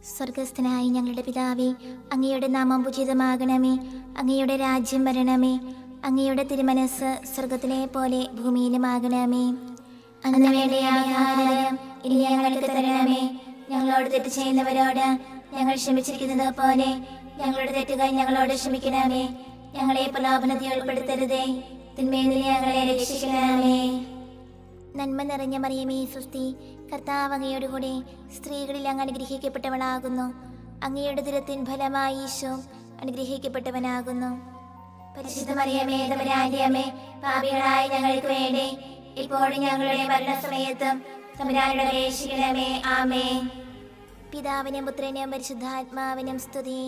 സ്വർഗസ്ഥനായ ഞങ്ങളുടെ പിതാവേ, അങ്ങയുടെ നാമം പൂജിതമാകണമേ. അങ്ങയുടെ രാജ്യം വരണമേ. അങ്ങയുടെ തിരുമനസ് സ്വർഗത്തിലെ പോലെ ഭൂമിയിലുമാകണമേ. അന്ന് വേണ്ട ആഹാരം ഇനി ഞങ്ങൾക്ക് തരണമേ. ഞങ്ങളോട് തെറ്റ് ചെയ്യുന്നവരോട് ഞങ്ങൾ ക്ഷമിച്ചിരിക്കുന്നത് പോലെ ഞങ്ങളുടെ തെറ്റുകൾ ഞങ്ങളോട് ക്ഷമിക്കണമേ. ഞങ്ങളെ പ്രലോഭനത്തിൽ ഉൾപ്പെടുത്തരുതേ, തിന്മയിൽ നിന്ന് ഞങ്ങളെ രക്ഷിക്കണമേ. നന്മ നിറഞ്ഞ മറിയമേ സുസ്തി, കർത്താവ് അങ്ങയോട് കൂടെ സ്ത്രീകളിൽ അങ്ങ് അനുഗ്രഹിക്കപ്പെട്ടവളാകുന്നു. അങ്ങയുടെ ദുരത്തിൻ ഫലമായി ഈശോ അനുഗ്രഹിക്കപ്പെട്ടവനാകുന്നു. പരിശുദ്ധ മറിയമേ, തമ്പുരാന്റെ അമ്മേ, പാപികളായ ഞങ്ങൾക്ക് വേണ്ടി ഇപ്പോഴും ഞങ്ങളുടെ മരണസമയത്തും തമ്പുരാനോട് അപേക്ഷിക്കണമേ. ആമേൻ. പിതാവിനും പുത്രനും പരിശുദ്ധാത്മാവിനും സ്തുതി,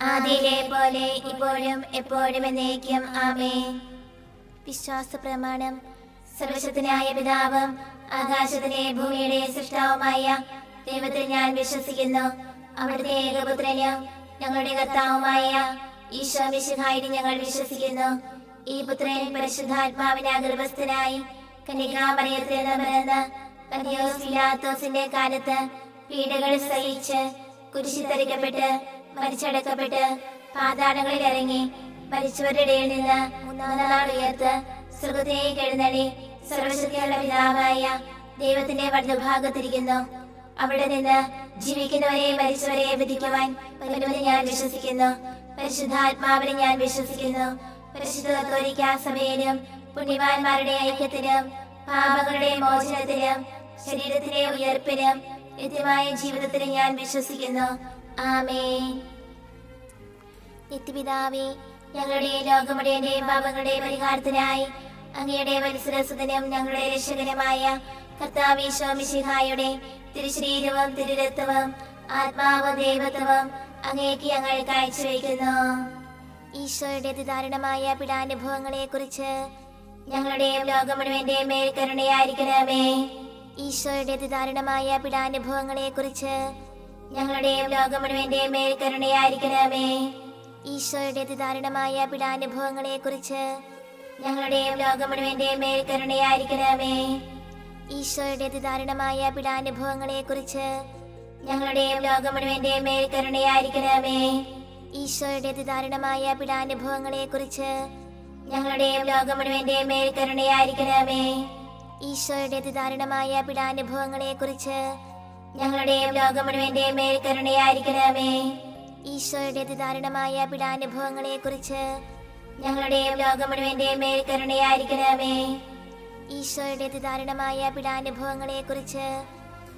ആദിയിലെ പോലെ ഇപ്പോഴും എപ്പോഴും എന്നേക്കും. ആമേൻ. വിശ്വാസ പ്രമാണം. സർവശക്തനായ പിതാവും ആകാശത്തിലെ ഭൂമിയുടെ സൃഷ്ടാവുമായ ദൈവത്തിൽ ഞാൻ വിശ്വസിക്കുന്നു. അവിടുത്തെ ഏകപുത്രനും ഞങ്ങളുടെ കർത്താവുമായ ഈശോ മിശിഹായിൽ ഞങ്ങൾ വിശ്വസിക്കുന്നു. ഈ പുത്രൻ പരിശുദ്ധാത്മാവിനാൽ ഗർഭസ്ഥനായി കന്യകാമറിയത്തിൽ നിന്ന് പിറന്ന് പന്തിയോസ് പിലാത്തോസിന്റെ കാലത്ത് പീഡകൾ സഹിച്ച് കുരിശിൽ തറയ്ക്കപ്പെട്ട് മരിച്ചടക്കപ്പെട്ട് പാതാളങ്ങളിൽ ഇറങ്ങി മരിച്ചവരുടെ ഇടയിൽ നിന്ന് മൂന്നാം നാൾ ഉയർത്ത് സ്വർഗ്ഗത്തിലേക്ക് എഴുന്നള്ളി സർവശക്തിയുള്ള പിതാവായ ദൈവത്തിന്റെ വലതുഭാഗത്തിരിക്കുന്നു. അവിടെ നിന്ന് ജീവിക്കുന്നവരെ മരിച്ചവരെ വിധിക്കുവാൻ വരുമെന്ന് ഞാൻ വിശ്വസിക്കുന്നു. പരിശുദ്ധാത്മാവിനെ ഞാൻ വിശ്വസിക്കുന്നു. പരിശുദ്ധ കത്തോലിക്കാ സഭയിലും പുണ്യവാന്മാരുടെ ഐക്യത്തിലും പാപങ്ങളുടെ മോചനത്തിലും ശരീരത്തിലെ ഉയർപ്പിനും നിത്യമായ ജീവിതത്തിലും ഞാൻ വിശ്വസിക്കുന്നു. ആമേൻ. നിത്യപിതാവേ, ഞങ്ങളുടെ ലോകമുടേന്റെയും പാപങ്ങളുടെ പരിഹാരത്തിനായി അങ്ങയുടെ വത്സരസുതനും ഞങ്ങളുടെ രക്ഷകനുമായ കർത്താവ് ഈശോ മിശിഹായുടെ തിരുശരീരവും തിരുരക്തവും ആത്മാവും ദൈവത്വവും അങ്ങേക്ക് ഞങ്ങൾ കാഴ്ചവെക്കുന്നു. ഈശോയുടെ അതിദാരുണമായ പീഡാനുഭവങ്ങളെ കുറിച്ച് ഞങ്ങളുടെയും ലോകം മുഴുവന്റെയും മേൽ കരുണയായിരിക്കണമേ. ഈശോയുടെ അതിദാരുണമായ പീഡാനുഭവങ്ങളെ കുറിച്ച് ഞങ്ങളുടെയും ലോകം മുഴുവന്റെയും മേൽ കരുണയായിരിക്കണമേ. ഈശോയുടെ അതിദാരുണമായ പീഡാനുഭവങ്ങളെ കുറിച്ച് ഞങ്ങളുടെയും ലോകം മുഴുവന്റെയും മേൽ കരുണയായിരിക്കണമേ. ഈശോയുടെ അതിദാരുണമായ പീഡാനുഭവങ്ങളെ കുറിച്ച് ഞങ്ങളുടെയും ലോകം മുഴുവന്റെയും മേൽ കരുണയായിരിക്കണമേ. ഈശോയുടെ അതിദാരുണമായ പീഡാനുഭവങ്ങളെ കുറിച്ച് ഞങ്ങളുടെയും ലോകം മുഴുവന്റെയും മേൽ കരുണയായിരിക്കണമേ. ഈശോയുടെ അതിദാരുണമായ പീഡാനുഭവങ്ങളെ കുറിച്ച് ഞങ്ങളുടെയും ലോകം മുഴുവന്റെയും മേൽ കരുണയായിരിക്കണമേ. ഈശോയുടെ അതിദാരുണമായ പീഡാനുഭവങ്ങളെ കുറിച്ച് ഞങ്ങളുടെയും ലോകം മുഴുവന്റെയും മേൽ കരുണയായിരിക്കണമേ. ഈശോയുടെ അതിദാരുണമായ പീഡാനുഭവങ്ങളെ കുറിച്ച്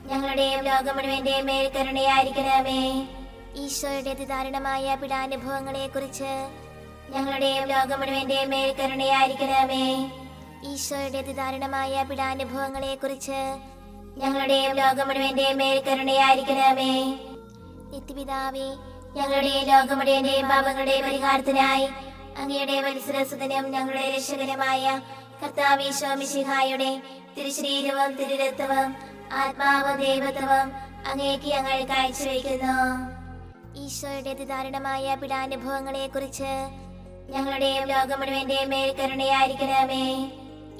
ഞങ്ങളുടെയും ലോകം മുഴുവന്റെയും മേൽ കരുണയായിരിക്കണമേ. ഈശോയുടെ അതിദാരുണമായ പീഡാനുഭവങ്ങളെ കുറിച്ച് ഞങ്ങളുടെയും ലോകം മുഴുവന്റെയും മേൽ കരുണയായിരിക്കണമേ. ഈശോയുടെ അതിദാരുണമായ പീഡാനുഭവങ്ങളെ കുറിച്ച് ഞങ്ങളുടെയും ലോകം മുഴുവന്റെയും മേൽ കരുണയായിരിക്കണമേ. നിത്യപിതാവേ, ഞങ്ങളുടെ ലോകം മുഴുവന്റെയും പാപങ്ങളുടെ പരിഹാരത്തിനായി അങ്ങയുടെ വത്സരസുതനും ഞങ്ങളുടെ രക്ഷകനുമായ കർത്താവ് ഈശോ മിശിഹായുടെ തിരുശരീരവും തിരുരക്തവും ആത്മാവും ദൈവത്വവും അങ്ങേക്ക് ഞങ്ങൾ കാഴ്ചവെക്കുന്നു. ഈശോയുടെ അതിദാരുണമായ പീഡാനുഭവങ്ങളെ കുറിച്ച് ഞങ്ങളുടെയും ലോകം മുഴുവന്റെയും മേൽ കരുണയായിരിക്കണമേ.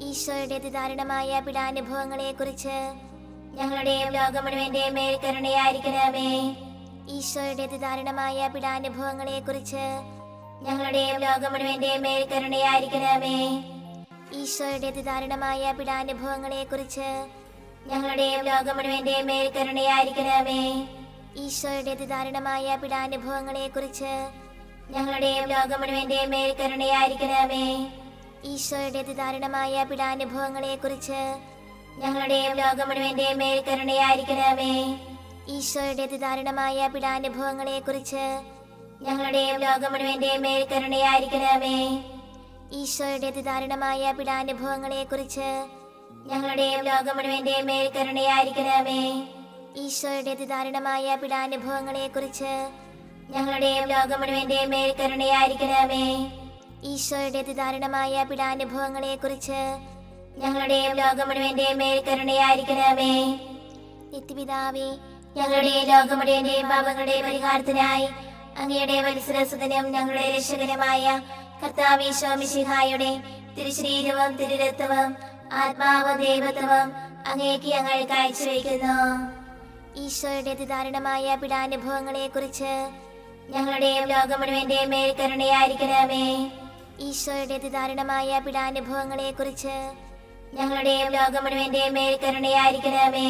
ഈശോയുടെ അതിദാരുണമായ പീഡാനുഭവങ്ങളെ കുറിച്ച് ഞങ്ങളുടെയും ലോകം മുഴുവന്റെയും മേൽ കരുണയായിരിക്കണമേ. ഈശോയുടെ അതിദാരുണമായ പീഡാനുഭവങ്ങളെ കുറിച്ച് ഞങ്ങളുടെയും ലോകം മുഴുവന്റെയും മേൽ കരുണയായിരിക്കണമേ. ഈശോയുടെ അതിദാരുണമായ പീഡാനുഭവങ്ങളെ കുറിച്ച് ഞങ്ങളുടെയും ലോകം മുഴുവന്റെയും മേൽ കരുണയായിരിക്കണമേ. ഈശോയുടെ അതിദാരുണമായ പീഡാനുഭവങ്ങളെ കുറിച്ച് ഞങ്ങളുടെയും ലോകം മുഴുവന്റെയും മേൽ കരുണയായിരിക്കണമേ. ഈശോയുടെ അതിദാരുണമായ പീഡാനുഭവങ്ങളെ കുറിച്ച് ഞങ്ങളുടെയും ലോകം മുഴുവന്റെയും മേൽ കരുണയായിരിക്കണമേ. ഈശോയുടെ അതിദാരുണമായ പീഡാനുഭവങ്ങളെ കുറിച്ച് ഞങ്ങളുടെയും ലോകം മുഴുവന്റെയും മേൽ കരുണയായിരിക്കണമേ. ഈശോയുടെ അതിദാരുണമായ പീഡാനുഭവങ്ങളെ കുറിച്ച് ഞങ്ങളുടെയും ലോകം മുഴുവന്റെയും മേൽ കരുണയായിരിക്കണമേ. ഈശോയുടെ അതിദാരുണമായ പീഡാനുഭവങ്ങളെ കുറിച്ച് ഞങ്ങളുടെയും ലോകം മുഴുവന്റെയും മേൽ കരുണയായിരിക്കണമേ. ഈശോയുടെ അതിദാരുണമായ പീഡാനുഭവങ്ങളെ കുറിച്ച് ഞങ്ങളുടെയും ലോകം മുഴുവന്റെയും മേൽ കരുണയായിരിക്കണമേ. നിത്യപിതാവേ, ഞങ്ങളുടെ ലോകം മുഴുവന്റെയും പാപങ്ങളുടെ പരിഹാരത്തിനായി അങ്ങയുടെ വത്സരസുതനും ഞങ്ങളുടെ രക്ഷകനുമായ കർത്താവ് ഈശോ മിശിഹായുടെ തിരുശരീരവും തിരുരക്തവും ആത്മാവും ദൈവത്വവും അങ്ങേക്ക് ഞങ്ങൾ കാഴ്ചവെക്കുന്നു. ഈശോയുടെ അതിദാരുണമായ പീഡാനുഭവങ്ങളെക്കുറിച്ച് ഞങ്ങളുടെയും ലോകം മുഴുവന്റെയും മേൽ കരുണയായിരിക്കണമേ. ഈശോയുടെ അതിദാരുണമായ പീഡാനുഭവങ്ങളെക്കുറിച്ച് ഞങ്ങളുടെയും ലോകം മുഴുവന്റെയും മേൽ കരുണയായിരിക്കണമേ.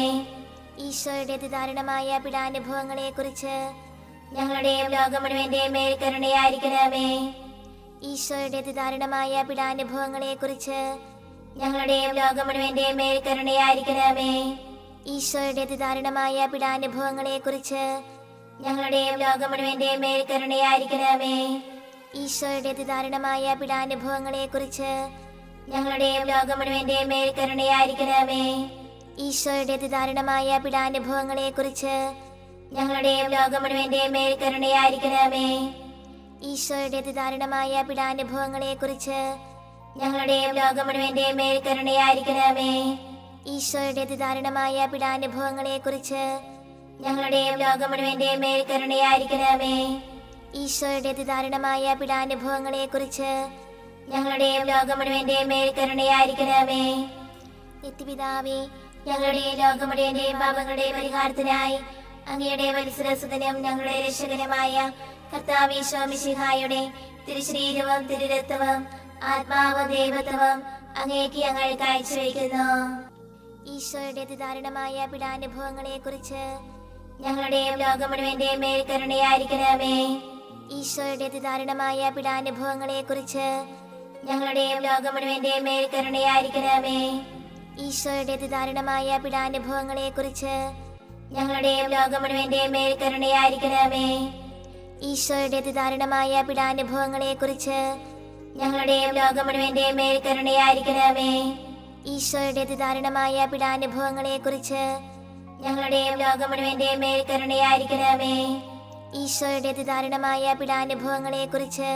ഈശോയുടെ അതിദാരുണമായ പീഡാനുഭവങ്ങളെക്കുറിച്ച് ഞങ്ങളുടെയും ലോകം മുഴുവന്റെയും മേൽ കരുണയായിരിക്കണമേ. ഈശോയുടെ അതിദാരുണമായ പീഡാനുഭവങ്ങളെക്കുറിച്ച് ഞങ്ങളുടെയും ലോകം മുഴുവന്റെയും മേൽ കരുണയായിരിക്കണമേ. ഈശോയുടെ അതിദാരുണമായ പീഡാനുഭവങ്ങളെക്കുറിച്ച് ഞങ്ങളുടെയും ലോകം മുഴുവന്റെയും മേൽ കരുണയായിരിക്കണമേ. ഈശോയുടെ അതിദാരുണമായ പീഡാനുഭവങ്ങളെക്കുറിച്ച് ഞങ്ങളുടെയും ലോകം മുഴുവന്റെയും മേൽ കരുണയായിരിക്കണമേ. ഈശോയുടെ അതിദാരുണമായ പീഡാനുഭവങ്ങളെക്കുറിച്ച് ഞങ്ങളുടെയും ലോകം മുഴുവന്റെയും മേൽ കരുണയായിരിക്കണമേ. ഈശോയുടെ അതിദാരുണമായ പീഡാനുഭവങ്ങളെക്കുറിച്ച് ഞങ്ങളുടെയും ലോകം മുഴുവന്റെയും മേൽ കരുണയായിരിക്കണമേ. ഈശോയുടെ അതിദാരുണമായ പീഡാനുഭവങ്ങളെക്കുറിച്ച് ഞങ്ങളുടെയും ലോകം മുഴുവന്റെയും മേൽ കരുണയായിരിക്കണമേ. ഈശോയുടെ അതിദാരുണമായ പീഡാനുഭവങ്ങളെക്കുറിച്ച് ഞങ്ങളുടെയും ലോകം മുഴുവന്റെയും മേൽ കരുണയായിരിക്കണമേ. നിത്യപിതാവേ, ഞങ്ങളുടെ ലോകം മുഴുവന്റെയും പാപങ്ങളുടെ പരിഹാരത്തിനായി അങ്ങയുടെ വത്സരസുതനും ഞങ്ങളുടെ രക്ഷകനുമായ കർത്താവ് ഈശോ മിശിഹായുടെ തിരുശരീരവും തിരുരക്തവും ആത്മാവും ദൈവത്വവും അങ്ങേക്ക് ഞങ്ങൾ കാഴ്ചവെക്കുന്നു. ഈശോയുടെ അതിദാരുണമായ പീഡാനുഭവങ്ങളെക്കുറിച്ച് ഞങ്ങളുടെയും ലോകം മുഴുവന്റെയും മേൽ കരുണയായിരിക്കണമേ. ഈശോയുടെ അതിദാരുണമായ പീഡാനുഭവങ്ങളെക്കുറിച്ച് ഞങ്ങളുടെയും ലോകം മുഴുവന്റെയും മേൽ കരുണയായിരിക്കണമേ. ഈശോയുടെ അതിദാരുണമായ പീഡാനുഭവങ്ങളെക്കുറിച്ച് ഞങ്ങളുടെയും ലോകം മുഴുവന്റെയും മേൽ കരുണയായിരിക്കണമേ. ഈശോയുടെ അതിദാരുണമായ പീഡാനുഭവങ്ങളെക്കുറിച്ച് ഞങ്ങളുടെയും ലോകം മുഴുവന്റെയും മേൽ കരുണയായിരിക്കണമേ. ഈശോയുടെ അതിദാരുണമായ പീഡാനുഭവങ്ങളെക്കുറിച്ച് ഞങ്ങളുടെയും ലോകം മുഴുവന്റെയും മേൽ കരുണയായിരിക്കണമേ. ഈശോയുടെ അതിദാരുണമായ പീഡാനുഭവങ്ങളെക്കുറിച്ച്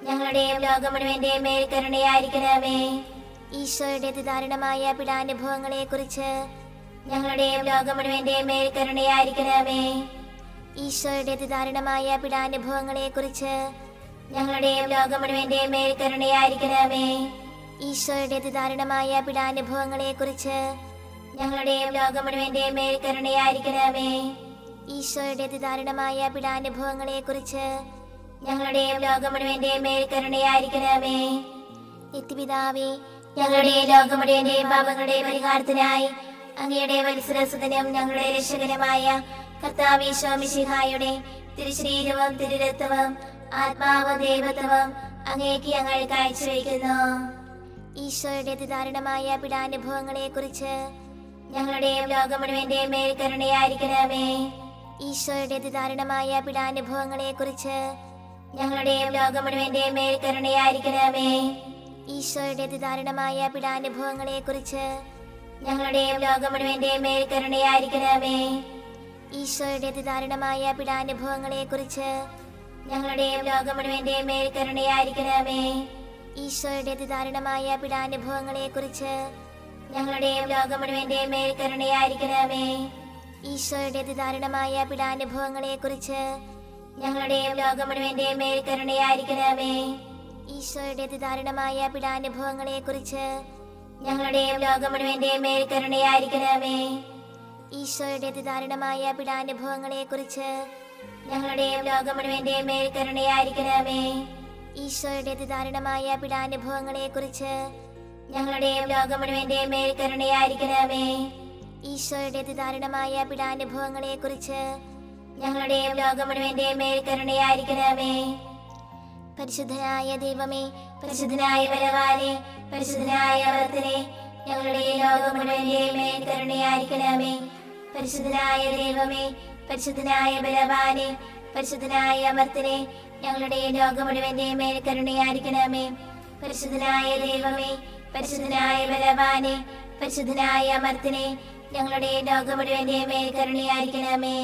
ഞങ്ങളുടെയും ലോകം മുഴുവന്റെയും മേൽ കരുണയായിരിക്കണമേ. ഈശോയുടെ അതിദാരുണമായ പീഡാനുഭവങ്ങളെക്കുറിച്ച് ഞങ്ങളുടെയും ലോകം മുഴുവന്റെയും മേൽ കരുണയായിരിക്കണമേ. ഈശോയുടെ അതിദാരുണമായ പീഡാനുഭവങ്ങളെക്കുറിച്ച് ഞങ്ങളുടെയും ലോകം മുഴുവന്റെയും മേൽ കരുണയായിരിക്കണമേ. ഈശോയുടെ അതിദാരുണമായ പീഡാനുഭവങ്ങളെക്കുറിച്ച് ഞങ്ങളുടെയും ലോകം മുഴുവന്റെയും മേൽ കരുണയായിരിക്കണമേ. ഈശോയുടെ അതിദാരുണമായ പീഡാനുഭവങ്ങളെക്കുറിച്ച് ഞങ്ങളുടെയും ലോകം മുഴുവന്റെയും മേൽ കരുണയായിരിക്കണമേ. നിത്യപിതാവേ, ഞങ്ങളുടെ ലോകം മുഴുവന്റെയും പാപങ്ങളുടെ പരിഹാരത്തിനായി അങ്ങയുടെ വത്സരസുതനും ഞങ്ങളുടെ രക്ഷകനുമായ കർത്താവ് ഈശോ മിശിഹായുടെ തിരുശരീരവും തിരുരക്തവും ആത്മാവും ദൈവത്വവും അങ്ങേക്ക് ഞങ്ങൾ കാഴ്ചവെക്കുന്നു. ഈശോയുടെ അതിദാരുണമായ പീഡാനുഭവങ്ങളെക്കുറിച്ച് ഞങ്ങളുടെയും ലോകം മുഴുവന്റെയും മേൽ കരുണയായിരിക്കണമേ. ഈശോയുടെ അതിദാരുണമായ പീഡാനുഭവങ്ങളെക്കുറിച്ച് ഞങ്ങളുടെയും ലോകം മുഴുവന്റെയും മേൽ കരുണയായിരിക്കണമേ. ഈശോയുടെ അതിദാരുണമായ പീഡാനുഭവങ്ങളെക്കുറിച്ച് ഞങ്ങളുടെയും ലോകം മുഴുവന്റെയും മേൽ കരുണയായിരിക്കണമേ. ഈശോയുടെ അതിദാരുണമായ പീഡാനുഭവങ്ങളെക്കുറിച്ച് ഞങ്ങളുടെയും ലോകം മുഴുവന്റെയും മേൽ കരുണയായിരിക്കണമേ. ഈശോയുടെ അതിദാരുണമായ പീഡാനുഭവങ്ങളെക്കുറിച്ച് ഞങ്ങളുടെയും ലോകം മുഴുവന്റെയും മേൽ കരുണയായിരിക്കണമേ. ഈശോയുടെ അതിദാരുണമായ പീഡാനുഭവങ്ങളെക്കുറിച്ച് ഞങ്ങളുടെയും ലോകം മുഴുവന്റെയും മേൽ കരുണയായിരിക്കണമേ. ഈശോയുടെ അതിദാരുണമായ പീഡാനുഭവങ്ങളെക്കുറിച്ച് ഞങ്ങളുടെയും ലോകം മുഴുവന്റെയും മേൽ കരുണയായിരിക്കണമേ. ഈശോയുടെ അതിദാരുണമായ പീഡാനുഭവങ്ങളെക്കുറിച്ച് ഞങ്ങളുടെയും ലോകം മുഴുവന്റെയും മേൽ കരുണയായിരിക്കണമേ. ഈശോയുടെ അതിദാരുണമായ പീഡാനുഭവങ്ങളെക്കുറിച്ച് ഞങ്ങളുടെയും ലോകം മുഴുവന്റെയും മേൽ കരുണയായിരിക്കണമേ. ഈശോയുടെ അതിദാരുണമായ പീഡാനുഭവങ്ങളെക്കുറിച്ച് ഞങ്ങളുടെയും ലോകം മുഴുവന്റെയും മേൽ കരുണയായിരിക്കണമേ. പരിശുദ്ധനായ ദൈവമേ, പരിശുദ്ധനായ ബലവാനേ, പരിശുദ്ധനായ അമർത്തനേ, ഞങ്ങളുടെ ലോകം മുഴുവന്റെയും മേൽ കരുണയായിരിക്കണമേ. പരിശുദ്ധനായ ദൈവമേ, പരിശുദ്ധനായ ബലവാനേ, പരിശുദ്ധനായ അമർത്തനേ, ഞങ്ങളുടെ ലോകം മുഴുവന്റെയും മേൽ കരുണയായിരിക്കണമേ. പരിശുദ്ധനായ ദൈവമേ, പരിശുദ്ധനായ ബലവാനേ, പരിശുദ്ധനായ അമർത്തനേ, ഞങ്ങളുടെ ലോകം മുഴുവന്റെയും മേൽ കരുണയായിരിക്കണമേ.